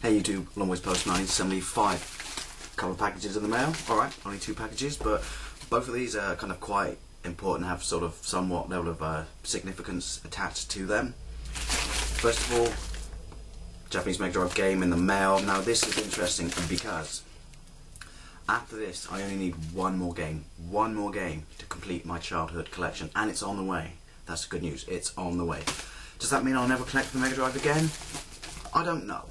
Hey YouTube, Longways Post 1975. Couple of packages in the mail. Alright, only 2 packages, but both of these are kind of quite important, have sort of somewhat level of significance attached to them. First of all, Japanese Mega Drive game in the mail. Now this is interesting because after this I only need one more game to complete my childhood collection, and it's on the way. That's good news, it's on the way. Does that mean I'll never collect the Mega Drive again? I don't know.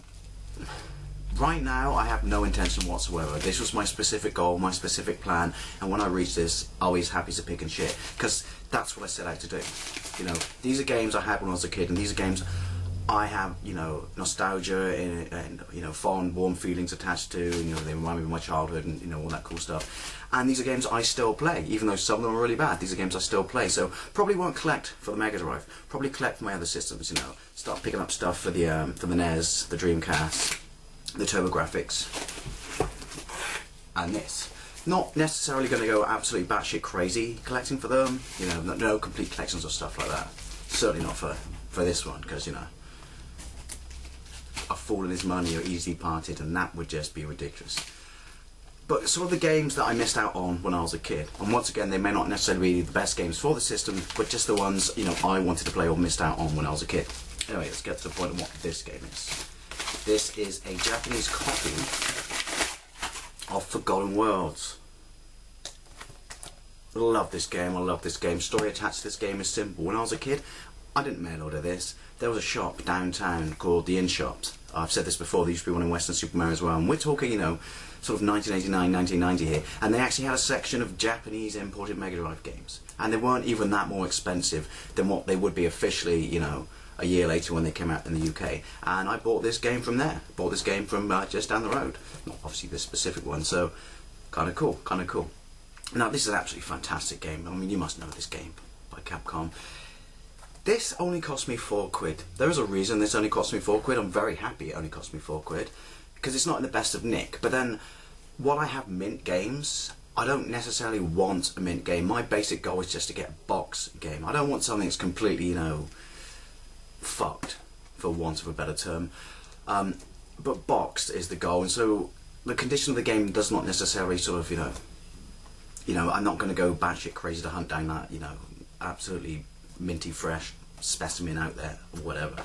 Right now I have no intention whatsoever. This was my specific goal, my specific plan, and when I reach this I'll be happy to pick and shit, because that's what I set out to do. You know, these are games I had when I was a kid, and these are games I have, you know, nostalgia and you know, fond, warm feelings attached to. You know, they remind me of my childhood and, you know, all that cool stuff. And these are games I still play, even though some of them are really bad. These are games I still play, so probably won't collect for the Mega Drive. Probably collect for my other systems. You know, start picking up stuff for the NES, the Dreamcast, the TurboGrafx, and this. Not necessarily going to go absolutely batshit crazy collecting for them. You know, no complete collections of stuff like that. Certainly not for this one, because, you know, a fool and his money are easily parted, and that would just be ridiculous. But sort of the games that I missed out on when I was a kid, and once again they may not necessarily be the best games for the system, but just the ones, you know, I wanted to play or missed out on when I was a kid. Anyway, let's get to the point of what this game is. This is a Japanese copy of Forgotten Worlds. Love this game, I love this game. Story attached to this game is simple. When I was a kid, I didn't mail order this. There was a shop downtown called the In Shops. I've said this before, there used to be one in Western Supermare as well, and we're talking, you know, sort of 1989, 1990 here, and they actually had a section of Japanese imported Mega Drive games, and they weren't even that more expensive than what they would be officially, you know, a year later when they came out in the UK. And I bought this game from there. Bought this game from just down the road. Not obviously this specific one, so kind of cool, kind of cool. Now this is an absolutely fantastic game. I mean, you must know this game by Capcom. This only cost me £4. There is a reason this only cost me £4. I'm very happy it only cost me £4, because it's not in the best of nick. But then, while I have mint games, I don't necessarily want a mint game. My basic goal is just to get a box game. I don't want something that's completely, you know, fucked, for want of a better term. But boxed is the goal, and so the condition of the game does not necessarily sort of, you know, I'm not going to go batshit crazy to hunt down that, you know, absolutely minty fresh specimen out there or whatever.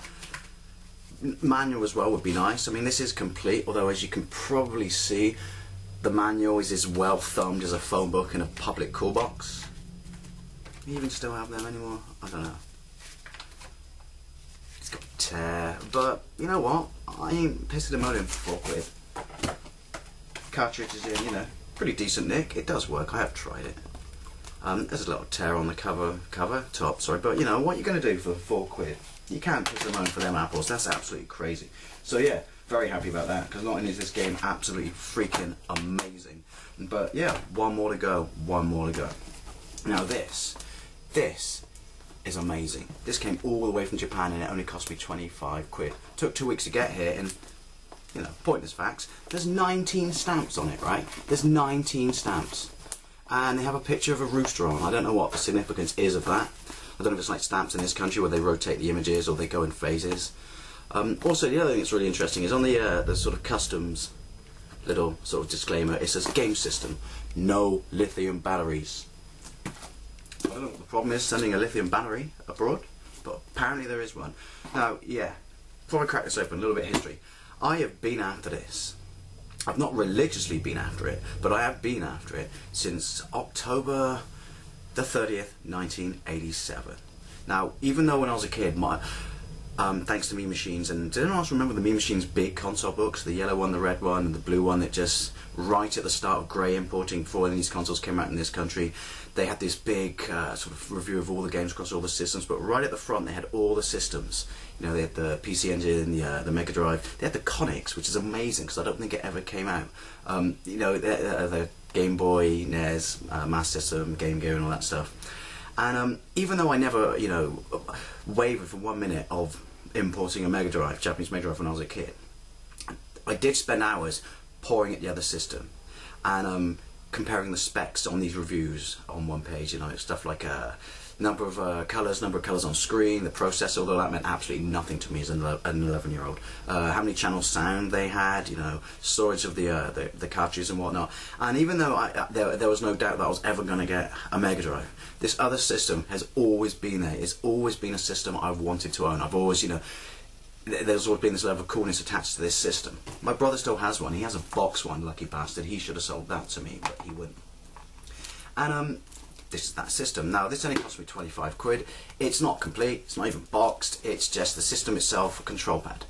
Manual as well would be nice. I mean, this is complete, although as you can probably see, the manual is as well thumbed as a phone book in a public call box. Do you even still have them anymore? I don't know. It's got a tear, but you know what? I ain't pissing the motor in for £4. Cartridge is in, you know, pretty decent nick. It does work. I have tried it. There's a little tear on the top, sorry, but you know, what are you going to do for £4? You can't piss them on for them apples. That's absolutely crazy. So yeah, very happy about that, because not only is this game absolutely freaking amazing, but yeah, one more to go. Now this is amazing. This came all the way from Japan, and it only cost me £25. Took 2 weeks to get here, and you know, pointless facts. There's 19 stamps on it, right? There's 19 stamps. And they have a picture of a rooster on. I don't know what the significance is of that. I don't know if it's like stamps in this country where they rotate the images or they go in phases. Also, the other thing that's really interesting is on the sort of customs little sort of disclaimer, it says game system, no lithium batteries. I don't know what the problem is sending a lithium battery abroad, but apparently there is one. Now, yeah, before I crack this open, a little bit of history. I have been after this. I've not religiously been after it, but I have been after it since October the 30th, 1987. Now, even though when I was a kid, thanks to Me Machines, and did anyone else remember the Me Machines big console books, the yellow one, the red one, and the blue one that just right at the start of grey importing before these consoles came out in this country, they had this big sort of review of all the games across all the systems, but right at the front they had all the systems. You know, they had the PC Engine, the Mega Drive, they had the Conix, which is amazing because I don't think it ever came out. You know, the Game Boy, NES, Master System, Game Gear and all that stuff. And even though I never, you know, wavered for 1 minute of importing a Mega Drive, Japanese Mega Drive when I was a kid, I did spend hours pouring at the other system and comparing the specs on these reviews on one page, you know, stuff like number of colours on screen, the processor, although that meant absolutely nothing to me as an 11-year-old. How many channels sound they had, you know, storage of the cartridges and whatnot. And even though there was no doubt that I was ever going to get a Mega Drive, this other system has always been there. It's always been a system I've wanted to own. I've always, you know, there's always been this level of coolness attached to this system. My brother still has one. He has a box one, lucky bastard. He should have sold that to me, but he wouldn't. And this is that system. Now, this only cost me 25 quid. It's not complete. It's not even boxed. It's just the system itself, a control pad.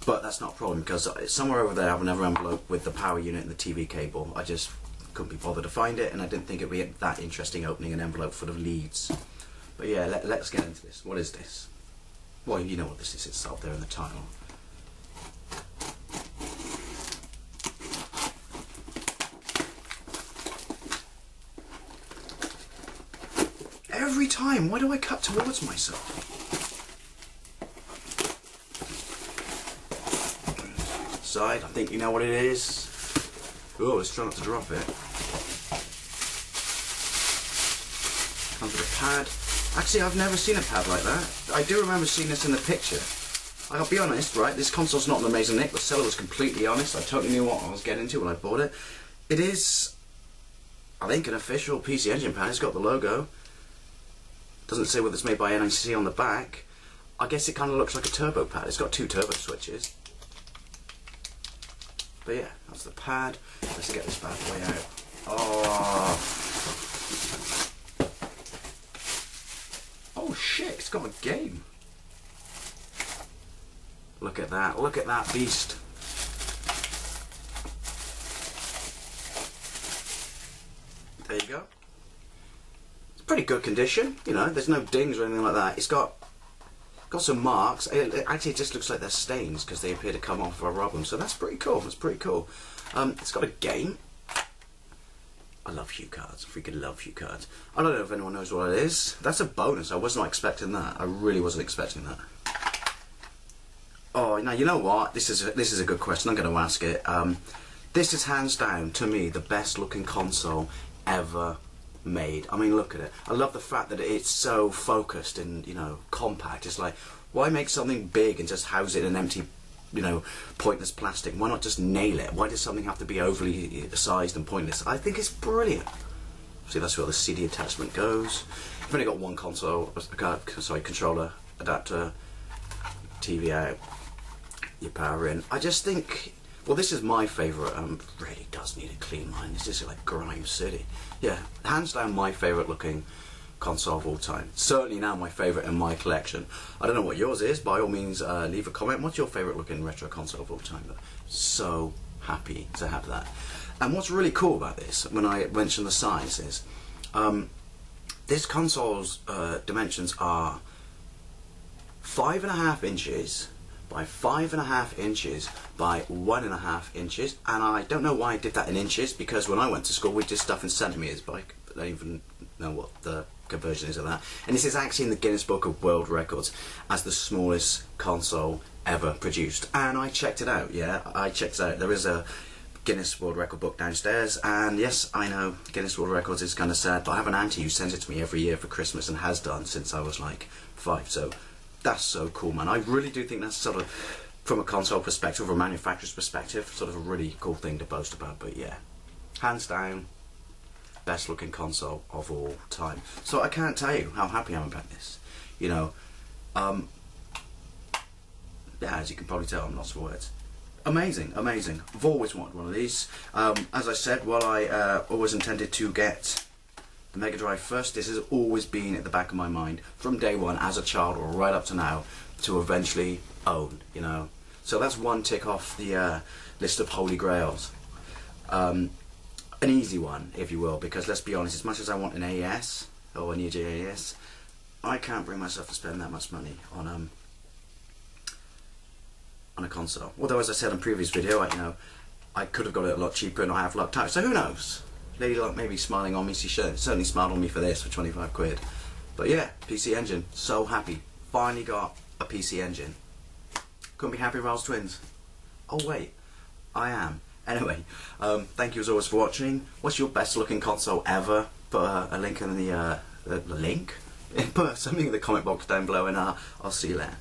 But that's not a problem, because somewhere over there I have another envelope with the power unit and the TV cable. I just couldn't be bothered to find it, and I didn't think it'd be that interesting opening an envelope full of leads. But yeah, let's get into this. What is this? Well, you know what this is. It's up there in the title. Every time, why do I cut towards myself? Side, I think you know what it is. Oh, let's try not to drop it. Comes with a pad. Actually, I've never seen a pad like that. I do remember seeing this in the picture. I'll be honest, right, this console's not an amazing nick. The seller was completely honest. I totally knew what I was getting into when I bought it. It is, I think, an official PC Engine pad. It's got the logo. Doesn't say whether it's made by NIC on the back. I guess it kind of looks like a turbo pad. It's got 2 turbo switches. But yeah, that's the pad. Let's get this bad boy out. Oh. Oh shit, it's got a game. Look at that. Look at that beast. There you go. Pretty good condition, you know, there's no dings or anything like that. It's got some marks. Actually, it just looks like they're stains because they appear to come off if I rub them, so that's pretty cool. That's pretty cool. It's got a game. I love hue cards. I freaking love hue cards. I don't know if anyone knows what it is. That's a bonus. I was not expecting that. I really wasn't expecting that. Oh, now you know what? This is a good question. I'm going to ask it. This is hands down to me the best looking console ever made. I mean, look at it. I love the fact that it's so focused and, you know, compact. It's like, why make something big and just house it in an empty, you know, pointless plastic? Why not just nail it? Why does something have to be overly sized and pointless? I think it's brilliant. See, that's where the CD attachment goes. I've only got one console, controller, adapter, TV out, your power in. I just think, well, this is my favourite. Really does need a clean line. It's just like Grime City. Yeah, hands down my favourite looking console of all time. Certainly now my favourite in my collection. I don't know what yours is. By all means, leave a comment. What's your favourite looking retro console of all time? But so happy to have that. And what's really cool about this, when I mention the size, is this console's dimensions are 5.5 inches by 5.5 inches by 1.5 inches, and I don't know why I did that in inches, because when I went to school we did stuff in centimetres, but I don't even know what the conversion is of that. And this is actually in the Guinness Book of World Records as the smallest console ever produced. And I checked it out, yeah, I checked it out. There is a Guinness World Record book downstairs, and yes, I know Guinness World Records is kind of sad, but I have an auntie who sends it to me every year for Christmas and has done since I was like 5, so that's so cool, man. I really do think that's sort of, from a console perspective or a manufacturer's perspective, sort of a really cool thing to boast about. But yeah, hands down, best looking console of all time. So I can't tell you how happy I am about this. You know, yeah, as you can probably tell, I'm lost for words. Amazing, amazing. I've always wanted one of these. As I said, while I always intended to get the Mega Drive first, this has always been at the back of my mind from day one, as a child or right up to now, to eventually own, you know. So that's one tick off the list of holy grails. An easy one, if you will, because let's be honest, as much as I want an AES or an EJAS, I can't bring myself to spend that much money on a console. Although, as I said in a previous video, you know, I could have got it a lot cheaper and I have lucked out. So who knows? Lady Luck may be smiling on me. She certainly smiled on me for this, for 25 quid. But yeah, PC Engine, so happy. Finally got a PC Engine. Couldn't be happy if I was twins. Oh wait, I am. Anyway, thank you as always for watching. What's your best looking console ever? Put a link in the link Put something in the comment box down below, and I'll see you later.